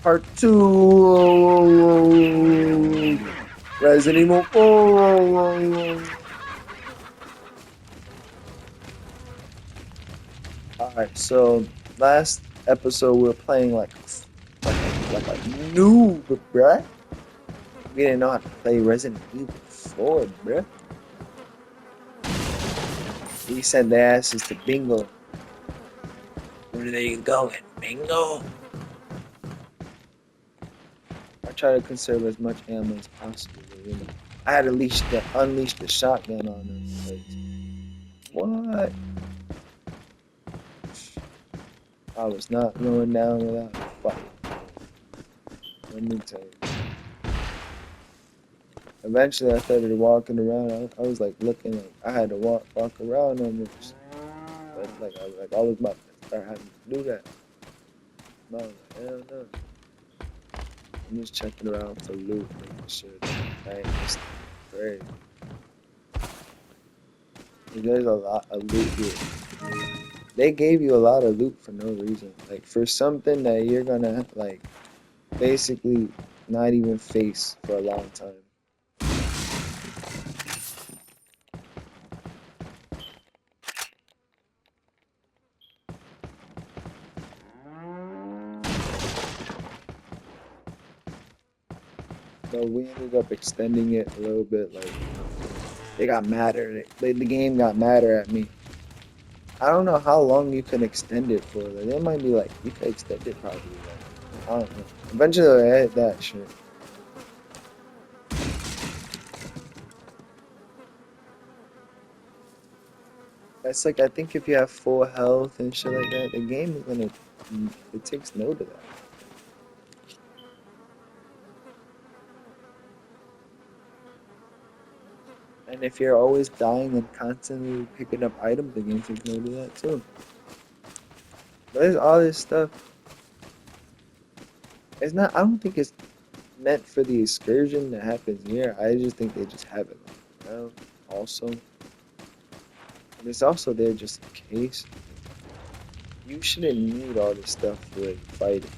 Part 2 Resident Evil 4. Alright, so last episode we were playing like a noob, bruh. We didn't know how to play Resident Evil 4, bruh. We sent the asses to bingo. Where are they going? Bingo! I try to conserve as much ammo as possible, you know. I had to unleash the shotgun on them. What? I was not going down without a fight. Let me tell you. Eventually, I started walking around. I was like looking, like I had to walk around almost. But I was about to start having to do that. No, hell no. I'm just checking around for loot, making sure that I ain't missing great. There's a lot of loot here. They gave you a lot of loot for no reason. Like for something that you're gonna like basically not even face for a long time. So we ended up extending it a little bit. Like they got madder. The game got madder at me. I don't know how long you can extend it for. Like, it might be like you can extend it probably. Like, I don't know. Eventually, I hit that shit. That's like I think if you have full health and shit like that, the game is gonna it takes note of that. And if you're always dying and constantly picking up items, the game takes note of that too. But there's all this stuff. It's not. I don't think it's meant for the excursion that happens here. I just think they just have it. Also, and it's also there just in case. You shouldn't need all this stuff for fighting.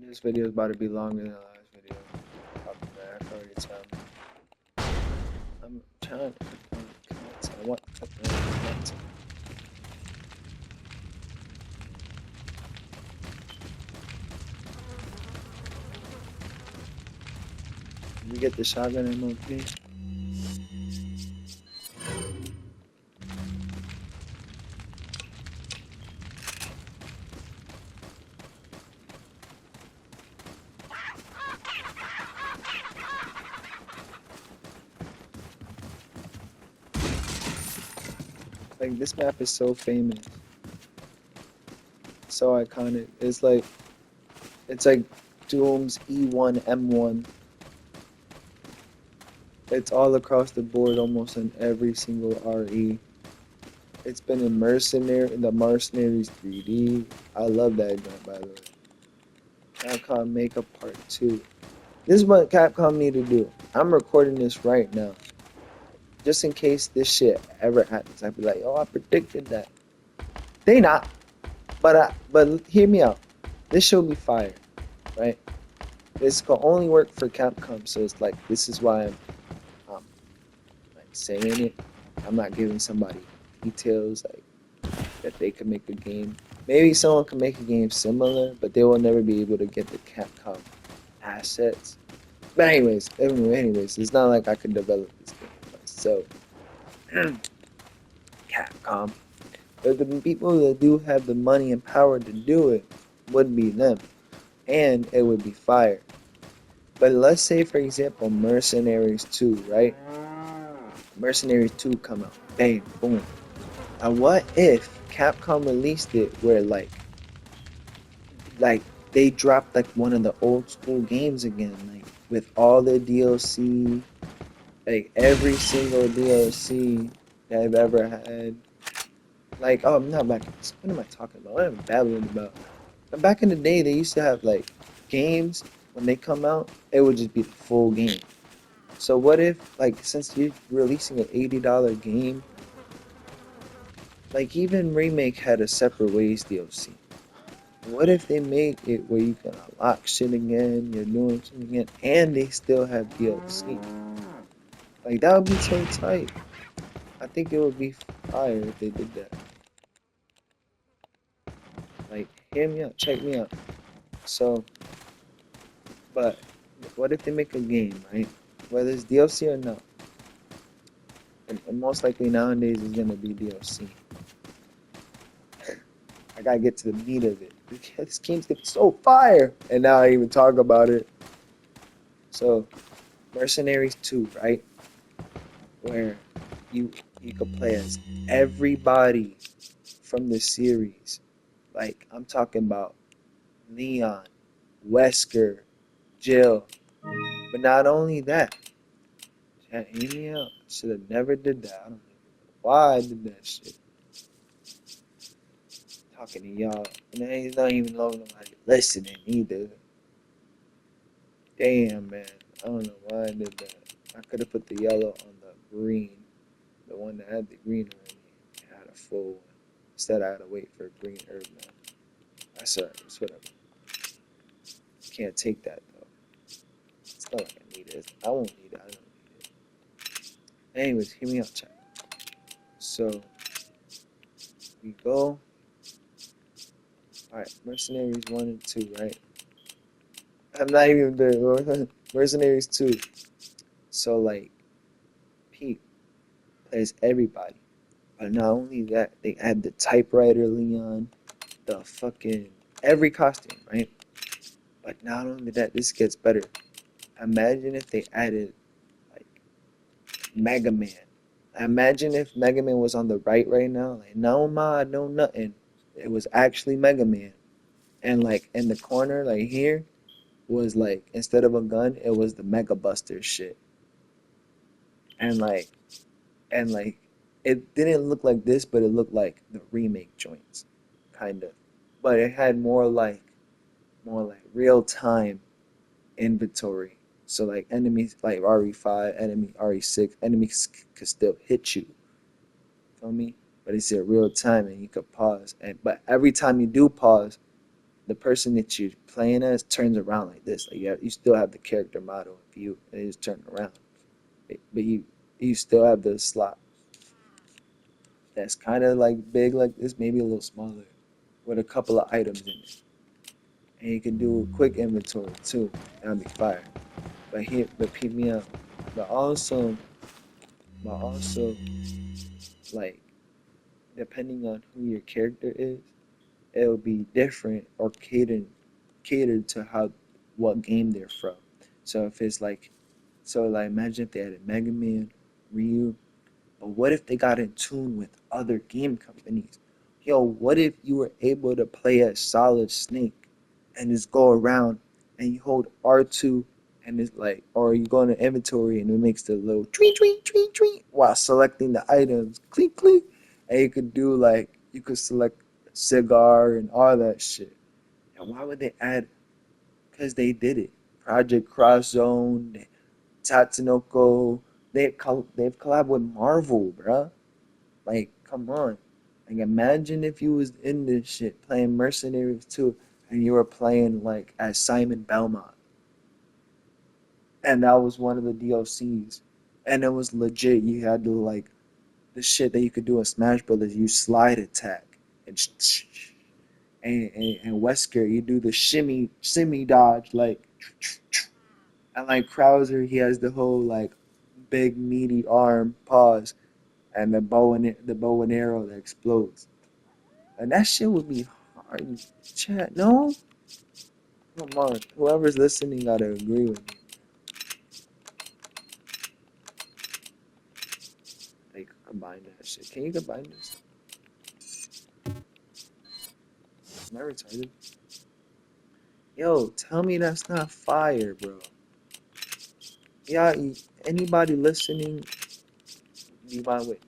This video is about to be longer than the last video. I'll be back. I already tell. I'm trying to cut down the content. I want to cut down the content. You get the shotgun ammo, please. Like this map is so famous, so iconic. It's like Doom's E1 M1. It's all across the board, almost in every single RE. It's been in the Mercenaries 3D. I love that gun, by the way. Capcom Makeup Part 2. This is what Capcom need to do. I'm recording this right now. Just in case this shit ever happens. I'd be like, oh, I predicted that. They not. But hear me out. This show be fire, right? This can only work for Capcom, so it's like, this is why I'm like saying it. I'm not giving somebody details like that they could make a game. Maybe someone can make a game similar, but they will never be able to get the Capcom assets. But anyways, it's not like I could develop this game myself. Capcom. But the people that do have the money and power to do it would be them. And it would be fire. But let's say, for example, Mercenaries 2, right? Mercenaries 2 come out. Bang, boom. And what if Capcom released it where like they dropped like one of the old school games again, like with all the DLC, like every single DLC that I've ever had. Like, oh, I'm not back. What am I talking about? What am I babbling about? But back in the day, they used to have like games when they come out, it would just be the full game. So what if, like, since you're releasing an $80 game, like even Remake had a separate ways DLC. What if they make it where you can unlock shit again, you're doing shit again, and they still have DLC? Like that would be so tight. I think it would be fire if they did that. Like, hear me out, check me out. So, but what if they make a game, right? Whether it's DLC or not, and most likely nowadays it's gonna be DLC. I gotta get to the meat of it. This game's getting so fire, and now I even talk about it. So, Mercenaries 2, right? Where you you could play as everybody from the series. Like I'm talking about Leon, Wesker, Jill. But not only that, hear me out. Should have never did that. I don't know why I did that shit. Talking to y'all, and he's not even knowing nobody listening either. Damn, man. I don't know why I did that. I could have put the yellow on the green, the one that had the green already. It had a full one. Instead, I had to wait for a green herb now. That's alright. It's whatever. Can't take that though. It's not like I need it. I won't need it. I don't need it. Anyways, hear me out, chat. So we go. Alright, Mercenaries 1 and 2, right? I'm not even there. Mercenaries 2. So like Pete plays everybody. But not only that, they add the typewriter Leon, the fucking every costume, right? But not only that, this gets better. Imagine if they added like Mega Man. Imagine if Mega Man was on the right now, like no mod, no nothing. It was actually Mega Man. And like in the corner, like here, was like instead of a gun, it was the Mega Buster shit. And like and it didn't look like this, but it looked like the remake joints, kind of. But it had more like real time inventory. So like enemies like RE5, enemy RE6, enemies could still hit you. Feel me? But it's in real time and you could pause. And but every time you do pause, the person that you're playing as turns around like this. Like you still have the character model of you, and it just turn around. But you still have the slot that's kind of like big like this, maybe a little smaller, with a couple of items in it. And you can do quick inventory too. That'd be fire. But peep me out. But also, like depending on who your character is, it'll be different or catered to how what game they're from. So if it's like imagine if they had a Mega Man, Ryu, but what if they got in tune with other game companies? Yo, what if you were able to play as Solid Snake and just go around and you hold R2 and it's like, or you go in the inventory and it makes the little tweet, tweet, tweet, tweet while selecting the items, click, click. And you could do like, you could select cigar and all that shit. And why would they add? Because they did it. Project Cross Zone, Tatsunoko, they've collabed with Marvel, bruh. Like, come on. Like, imagine if you was in this shit playing Mercenaries 2 and you were playing like as Simon Belmont, and that was one of the DLCs, and it was legit. You had to like the shit that you could do in Smash Brothers. You slide attack and and Wesker, you do the shimmy dodge like, and like Krauser, he has the whole like big meaty arm pause and the bow and arrow that explodes. And that shit would be hard. Chat, no? Come on. Whoever's listening gotta agree with me. Like combine that shit. Can you combine this? Am I retarded? Yo, tell me that's not fire, bro. Yeah, anybody listening, be my witness.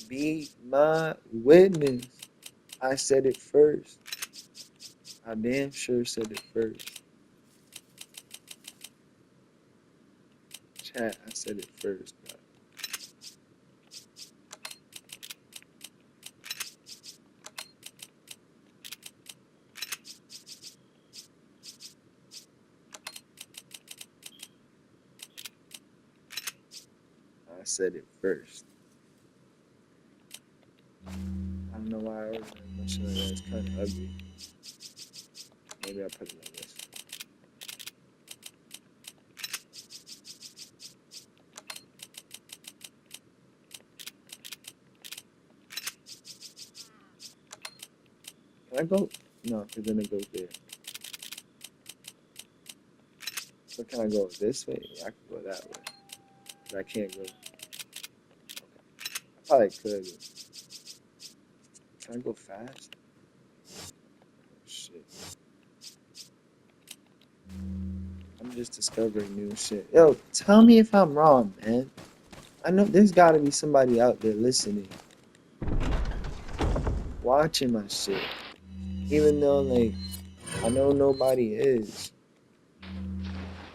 Be my witness. I said it first. I damn sure said it first. Chat, I said it first, bro. I said it first. I don't know why I always mention that. It's kind of ugly. Maybe I'll put it like this. Can I go? No, because then it goes there. So can I go this way? Yeah, I can go that way. But I can't go. Okay. I probably could. Can I go fast? Oh, shit. I'm just discovering new shit. Yo, tell me if I'm wrong, man. I know there's gotta be somebody out there listening, watching my shit. Even though, like, I know nobody is.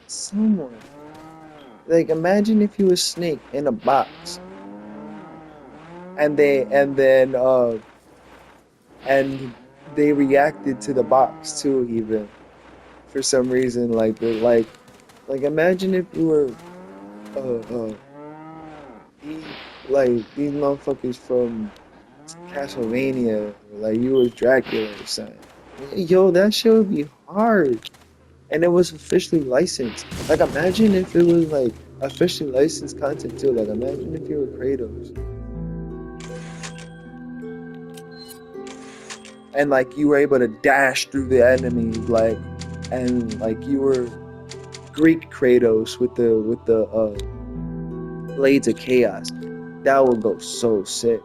Someone. Like, imagine if you were Snake in a box. And they reacted to the box too, even. For some reason, like imagine if you were, uh, these motherfuckers from Castlevania, like you was Dracula or something. Yo, that shit would be hard. And it was officially licensed. Like imagine if it was like officially licensed content too. Like imagine if you were Kratos. And like you were able to dash through the enemies, like and like you were Greek Kratos with the Blades of Chaos. That would go so sick.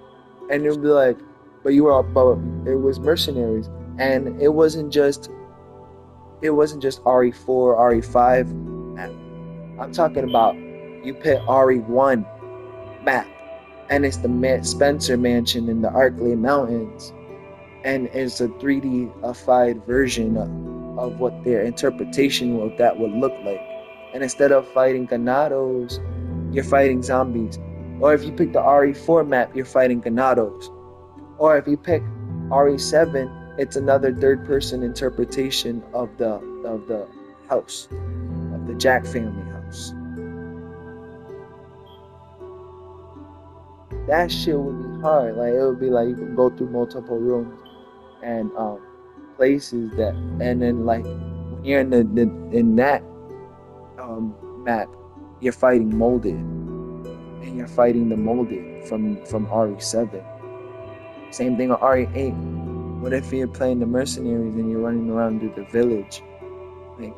And it would be like, but you were but it was mercenaries, and it wasn't just RE4, RE5 map. I'm talking about you put RE1 map, and it's the Spencer Mansion in the Arklay Mountains, and it's a 3D-ified version of what their interpretation of that would look like. And instead of fighting Ganados, you're fighting zombies. Or if you pick the RE4 map, you're fighting Ganados. Or if you pick RE7, it's another third-person interpretation of the house, of the Jack family house. That shit would be hard. Like it would be like you can go through multiple rooms and places that, and then like when you're in that map, you're fighting molded, and you're fighting the molded from RE7. Same thing on RE8. What if you're playing the mercenaries and you're running around through the village? Like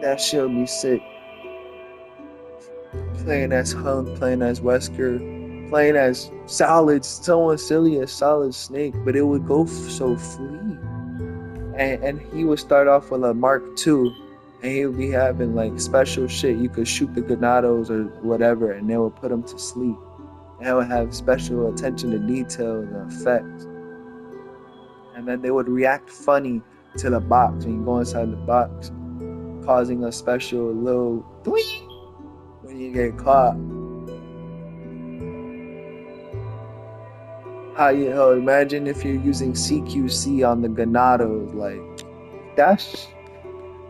that shit would be sick. Playing as Hunk, playing as Wesker, playing as Solid, someone silly as Solid Snake, but it would go so free. And he would start off with a Mark II, and he would be having like special shit. You could shoot the Ganados or whatever, and they would put him to sleep. And it would have special attention to detail and effects. And then they would react funny to the box when you go inside the box, causing a special little tweet when you get caught. Imagine if you're using CQC on the Ganados, like that's.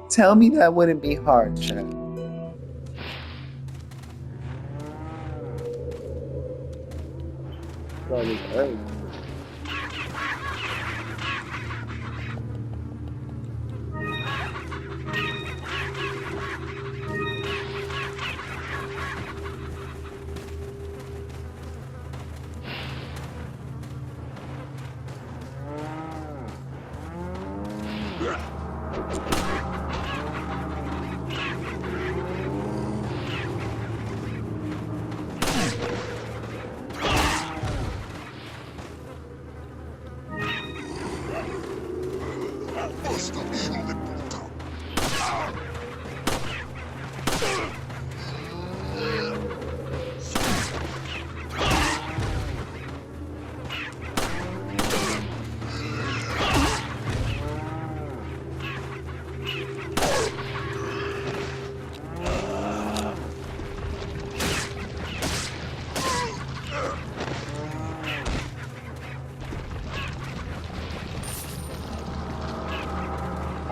Tell me that wouldn't be hard, chat. Probably early.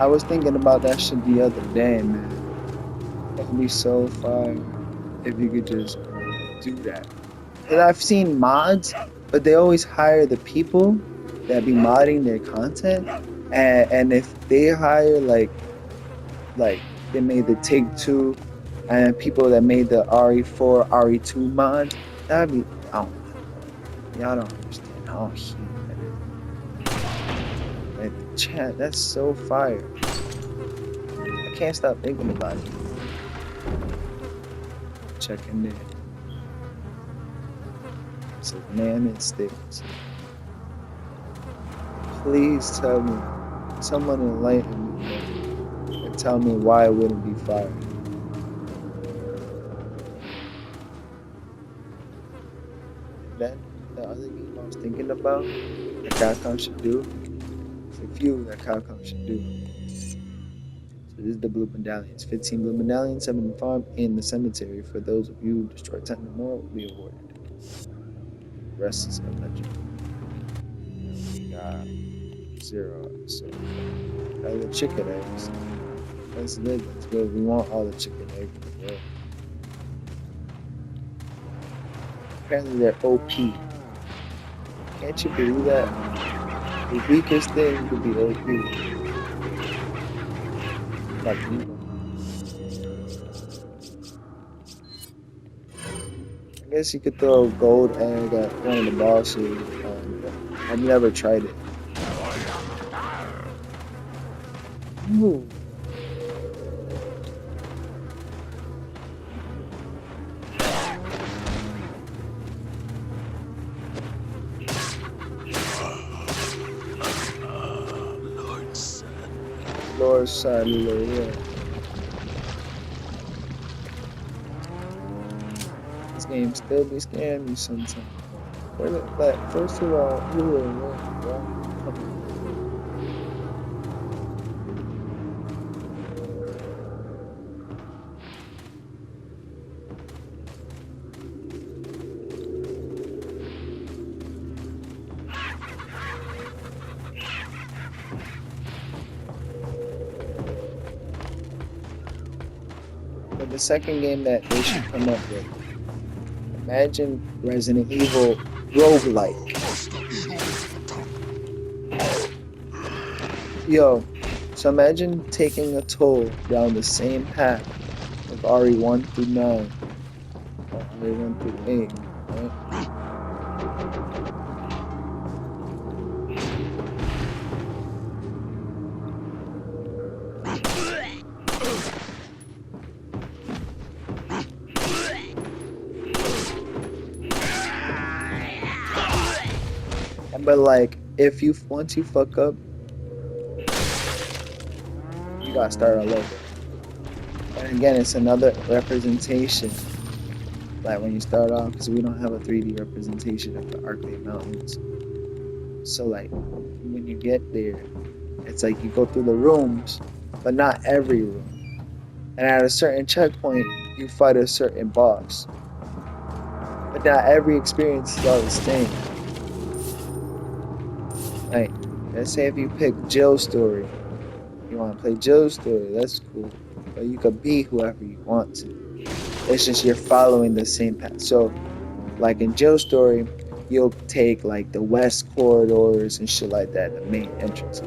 I was thinking about that shit the other day, man. That'd be so fire if you could just do that. Cause I've seen mods, but they always hire the people that be modding their content, and if they hire like they made the Take Two, and people that made the RE4, RE2 mod, that'd be I don't y'all don't understand how huge that is. Like, chat, that's so fire. I can't stop thinking about it. Checking it. It says man in sticks. Please tell me, someone enlighten me, man, and tell me why it wouldn't be fire. Then the other game I was thinking about that Capcom should do, there's a few that Capcom should do. So this is the Blue Medallions. 15 Blue Medallions have been found in the cemetery. For those of you who destroy 10 or more will be awarded. The rest is a legend. We got 0. So the chicken eggs. That's good. That's good. We want all the chicken eggs in the world. Apparently they're OP. Can't you believe that? The weakest thing could be OP. Like evil. I guess you could throw a gold egg at one of the bosses. I've never tried it. Ooh. Lord Sadler, yeah. This game still be scaring me sometimes. But first of all, who will win, bro? But the second game that they should come up with, imagine Resident Evil roguelike. Yo, so imagine taking a toll down the same path of RE1 through 9, or RE1 through 8, right? But like, if you once you fuck up, you gotta start all over. And again, it's another representation. Like when you start off, because we don't have a 3D representation of the Arcade Mountains. So like, when you get there, it's like you go through the rooms, but not every room. And at a certain checkpoint, you fight a certain boss. But not every experience is all the same. Like, let's say if you pick Jill's story, you want to play Jill's story, that's cool. But you could be whoever you want to. It's just you're following the same path. So, like in Jill's story, you'll take like the west corridors and shit like that, the main entrances.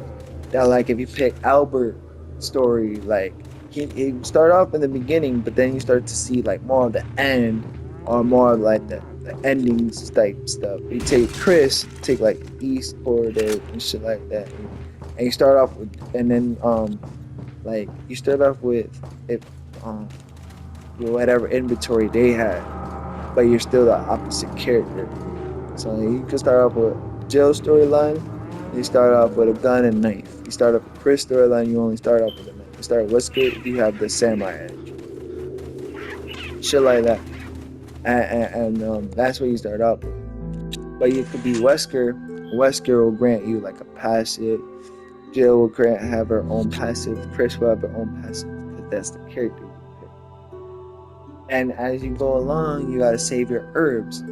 Now, like if you pick Albert's story, like he start off in the beginning, but then you start to see like more of the end, or more of like the endings type stuff. You take Chris, take like East corridor and shit like that, and you start off with, and then like you start off with if whatever inventory they had, but you're still the opposite character. So you can start off with Jill's storyline. You start off with a gun and knife. You start off with Chris' storyline. You only start off with a knife. You start with Wesker. You have the samurai edge. Shit like that. And that's where you start up. But you could be Wesker. Wesker will grant you like a passive. Jill will have her own passive. Chris will have her own passive, because that's the character you pick. And as you go along, you gotta save your herbs. And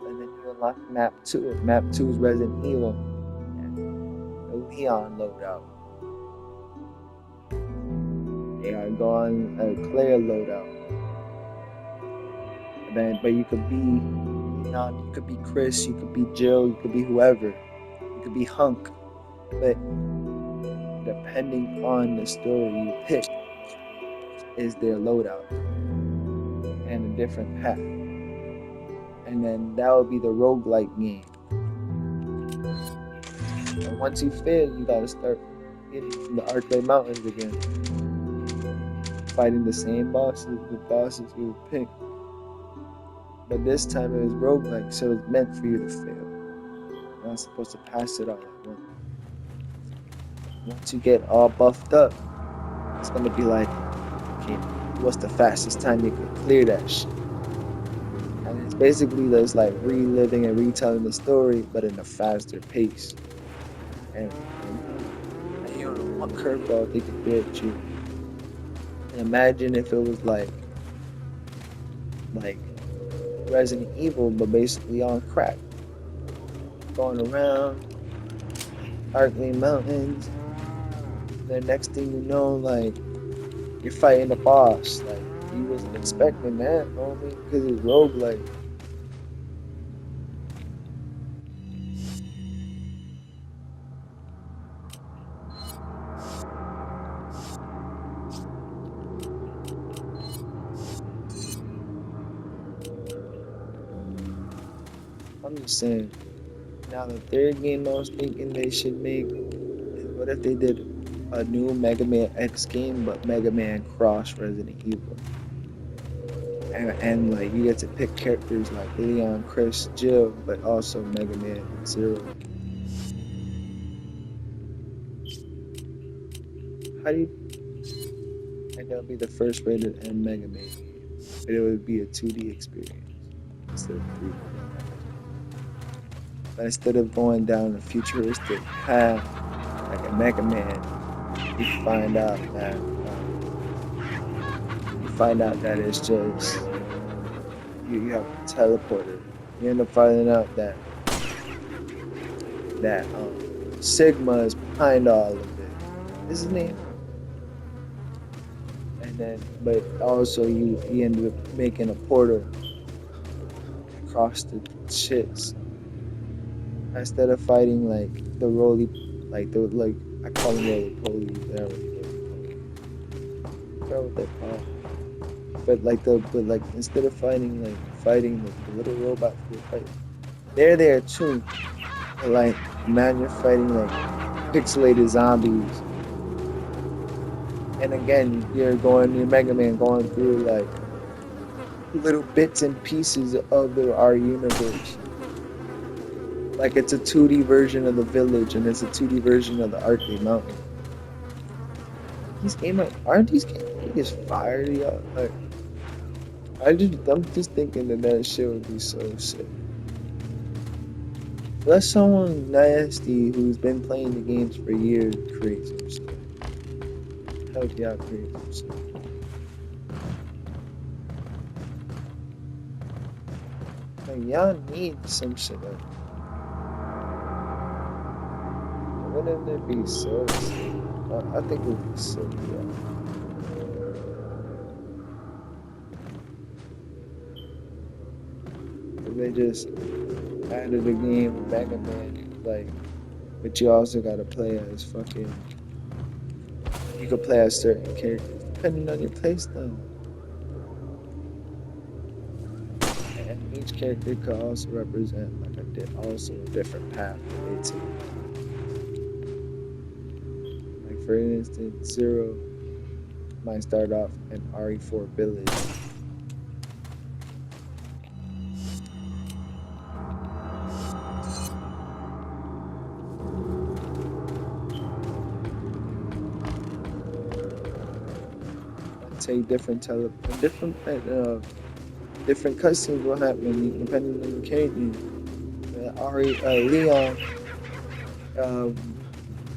then you unlock map 2. Map 2 is Resident Evil. And Leon loadout. You gotta go on a Claire loadout. And then, but you could be Leon, you could be Chris, you could be Jill, you could be whoever. You could be Hunk. But depending on the story you pick, is their loadout and a different path. And then that would be the roguelike game. And once you fail, you gotta start getting from the Arclay Mountains again. Fighting the same bosses, the bosses you picked. But this time it was roguelike, so it was meant for you to fail. You're not supposed to pass it all at once. Once you get all buffed up, it's gonna be like, okay, what's the fastest time you can clear that shit? And it's basically just like reliving and retelling the story, but in a faster pace. And you don't know what curveball they could throw at you. And imagine if it was like Resident Evil, but basically on crack. Going around Arclay Mountains. The next thing you know, like, you're fighting a boss. Like, you wasn't expecting that, homie, because it's roguelike. I'm just saying. Now, the third game I was thinking they should make is what if they did a new Mega Man X game, but Mega Man Cross Resident Evil. And like, you get to pick characters like Leon, Chris, Jill, but also Mega Man and Zero. How do you... And that'll be the first rated M Mega Man game. But it would be a 2D experience instead of 3D. But instead of going down a futuristic path like a Mega Man, you find out that it's just you have a teleporter. You end up finding out that Sigma is behind all of it. This is his name. And then, but also you ended up making a portal across the shits. Instead of fighting like the roly, I call them roly-polies. They're roly-polies. I forgot what they're called. But instead of fighting the little robots you fight, they're there too. But like, imagine fighting like pixelated zombies. And again, you're Mega Man going through like little bits and pieces of our universe. Like, it's a 2D version of the village, and it's a 2D version of the Arclay Mountain. Aren't these games fire, y'all? Like, I'm just thinking that shit would be so sick. Let someone nasty who's been playing the games for years create some shit. Help y'all create some shit. Like, y'all need some shit like that. Wouldn't it be so sick? I think it would be so good. If they just added a game of Mega Man, like, but you also gotta play as fucking. You could play as certain characters depending on your playstyle. And each character could also represent like a different path that they take. For instance, Zero might start off in RE4 Village. I'd say different cutscenes will happen depending on the character. Leon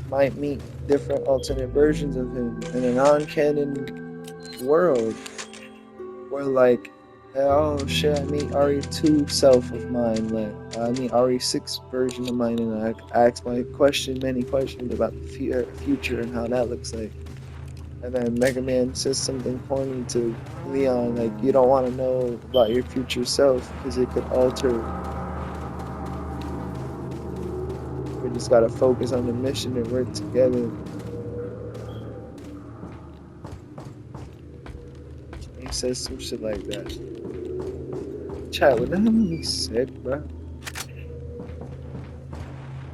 might meet different alternate versions of him in a non-canon world where like Oh shit, I mean RE2 self of mine, like I mean RE6 version of mine, and I asked many questions about the future and how that looks like. And then Mega Man says something corny to Leon, like you don't want to know about your future self because it could alter. We just gotta focus on the mission and work together. He says some shit like that. Chat, would that make me sick, bro?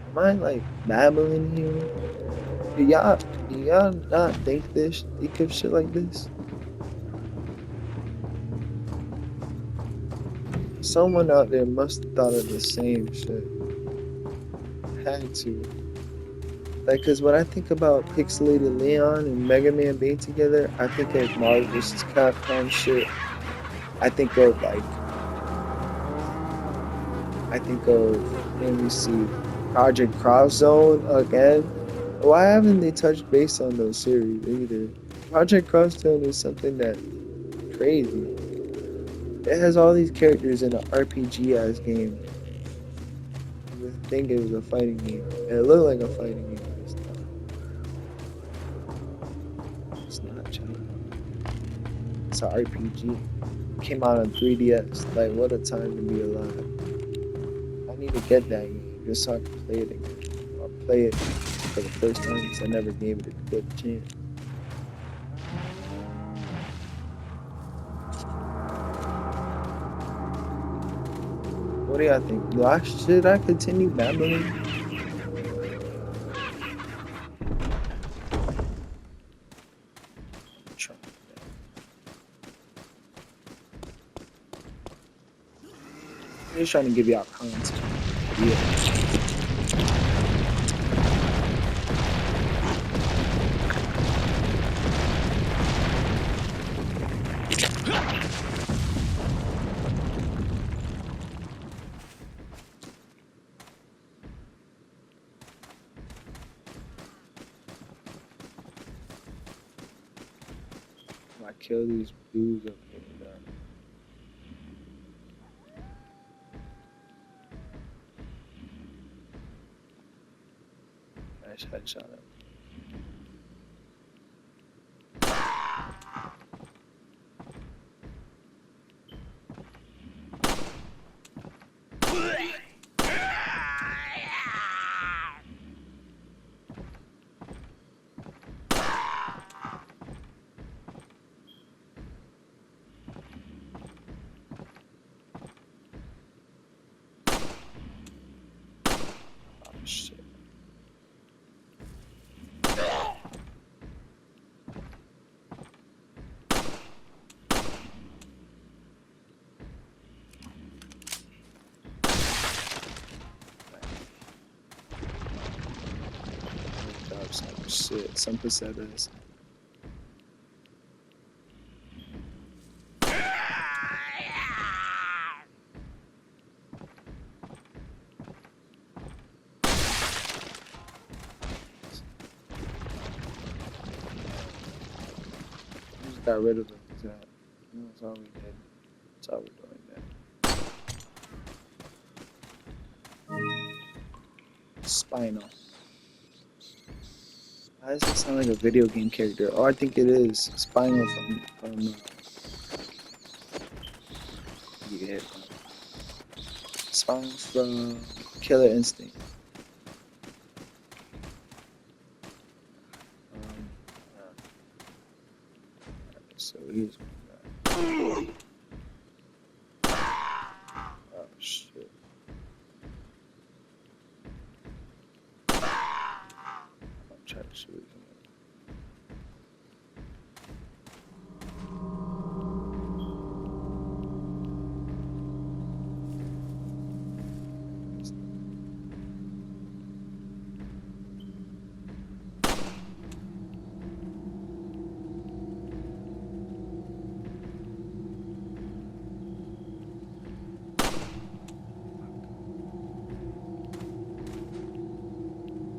Am I like babbling here? Do y'all not think of shit like this? Someone out there must have thought of the same shit. Had to. Like, cause when I think about Pixelated Leon and Mega Man being together, I think of Marvel vs. Capcom shit. I think of like, let me see, Project Cross Zone again. Why haven't they touched base on those series either? Project Cross Zone is something that crazy. It has all these characters in an RPG ass game. You would think it was a fighting game. It looked like a fighting game. But it's not. It's not, child. It's an RPG. Came out on 3DS. Like, what a time to be alive. I need to get that game just so I can play it again. Or play it for the first time because I never gave it a good chance. What do y'all think? Should I continue babbling? Try. I'm just trying to give y'all content. Yeah. I kill these dudes up here. Nice headshot. Oh shit. Some shit. Some pesetas. Just got rid of them. That's all we did. That's all we're doing there. Spinal. Why does it sound like a video game character? Oh, I think it is. Spinal from yeah. Spinal from Killer Instinct. So he's oh shit. I'm trying to shoot him.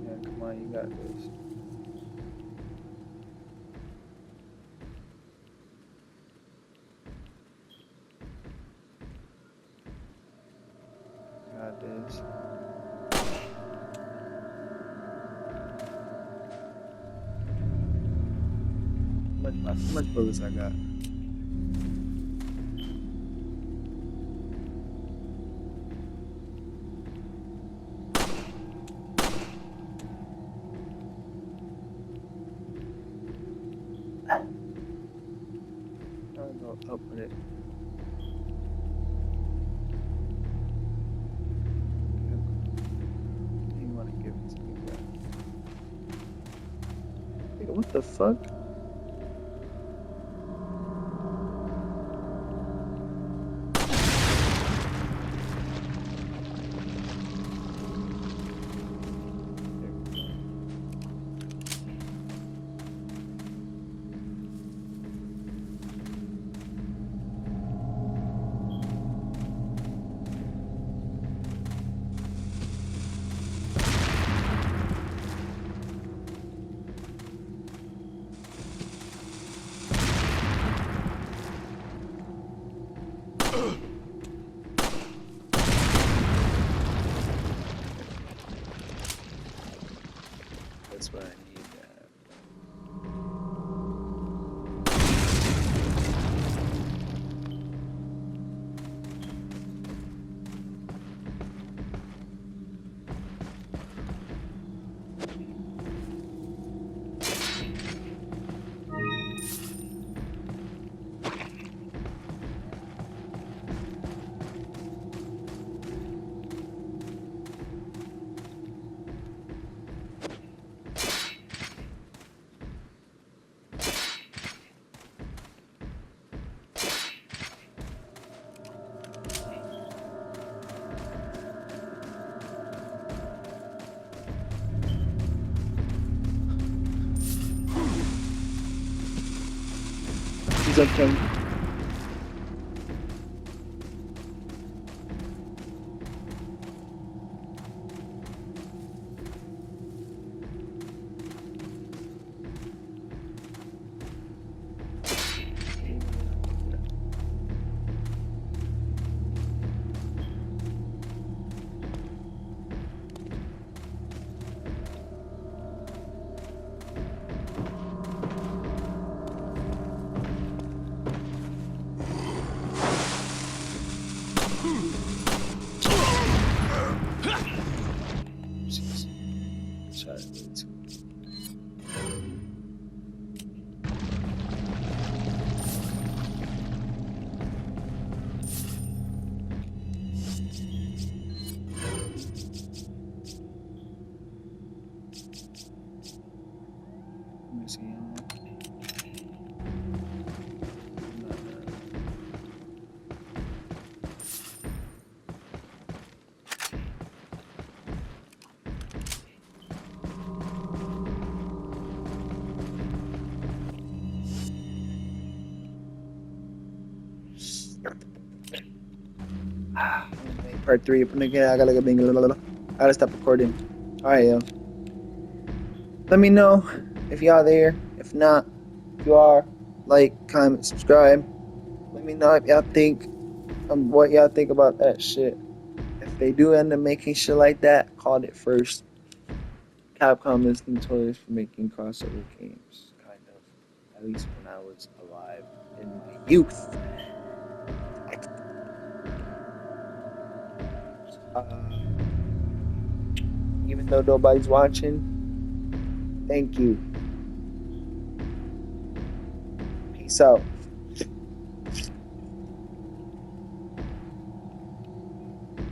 Yeah, come on, you got this. How much bullets I got? I'll go up with it. You want to give it to me, bro? Nigga, what the fuck? That's what I need. He's okay. Shot it way too. Let me see him. Part 3. I gotta stop recording. Alright, yo. Let me know if y'all there. If not, if you are, like, comment, subscribe. Let me know if y'all think what y'all think about that shit. If they do end up making shit like that, called it first. Capcom is notorious for making crossover games, kind of. At least when I was alive in my youth. Even though nobody's watching, thank you. Peace out.